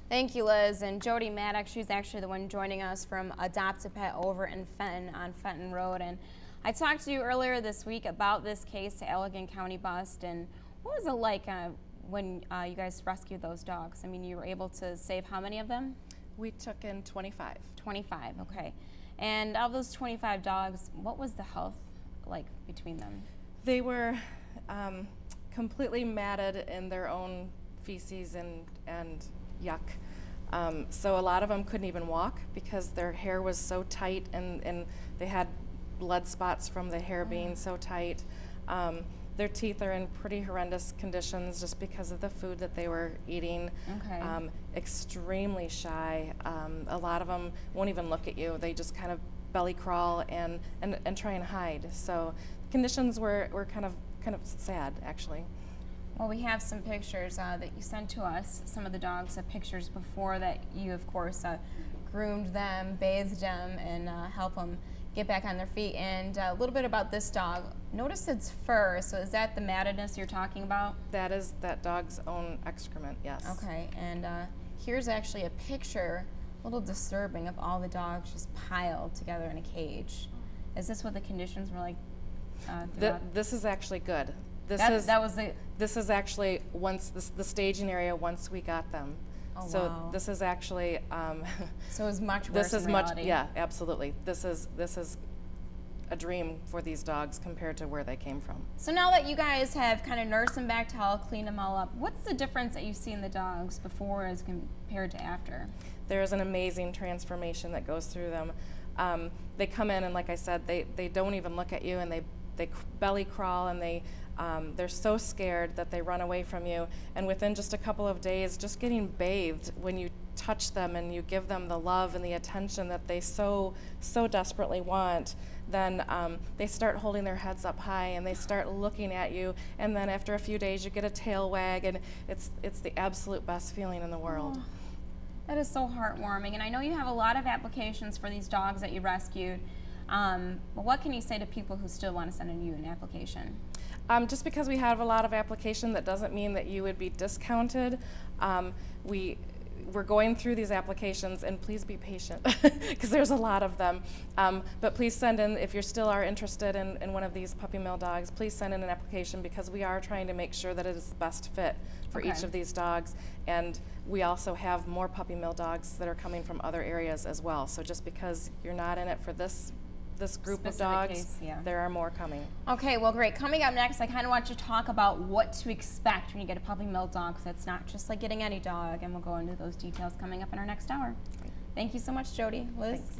Thank you, Liz. And Jody Maddox, she's actually the one joining us from Adopt-A-Pet over in Fenton on Fenton Road. And I talked to you earlier this week about this case, the Allegan County bust, and what was it like when you guys rescued those dogs? I mean, you were able to save how many of them? We took in 25. 25, okay. And of those 25 dogs, what was the health like between them? They were completely matted in their own feces and yuck. So a lot of them couldn't even walk because their hair was so tight, and they had blood spots from the hair being so tight. Their teeth are in pretty horrendous conditions just because of the food that they were eating. Okay. Extremely shy. A lot of them won't even look at you. They just kind of belly crawl and try and hide. So conditions were kind of sad, actually. Well, we have some pictures that you sent to us, some of the dogs, pictures before that you, of course, groomed them, bathed them, and helped them get back on their feet. And a little bit about this dog. Notice its fur, so is that the mattedness you're talking about? That is that dog's own excrement, yes. Okay, and here's actually a picture, a little disturbing, of all the dogs just piled together in a cage. Is this what the conditions were like? This is actually good. This is actually the staging area once we got them. Oh, so wow. this is actually so it was much worse in reality. Yeah, absolutely. This is a dream for these dogs compared to where they came from. So now that you guys have kind of nursed them back to health, cleaned them all up, what's the difference that you see in the dogs before as compared to after? There is an amazing transformation that goes through them. They come in, and like I said, they don't even look at you, and they belly crawl, and they're so scared that they run away from you. And within just a couple of days, just getting bathed, when you touch them and you give them the love and the attention that they so desperately want, then they start holding their heads up high, and they start looking at you. And then after a few days, you get a tail wag, and it's the absolute best feeling in the world. Oh, that is so heartwarming. And I know you have a lot of applications for these dogs that you rescued. But what can you say to people who still want to send in you an application? Just because we have a lot of application, that doesn't mean that you would be discounted. We're going through these applications, and please be patient because there's a lot of them. But please send in, if you still are interested in one of these puppy mill dogs, please send in an application, because we are trying to make sure that it is the best fit for each of these dogs. And we also have more puppy mill dogs that are coming from other areas as well. So just because you're not in it for this group Specific of dogs, case, yeah. There are more coming. Okay, well, great. Coming up next, I kind of want you to talk about what to expect when you get a puppy mill dog, so it's not just like getting any dog, and we'll go into those details coming up in our next hour. Thank you so much, Jody. Liz? Thanks.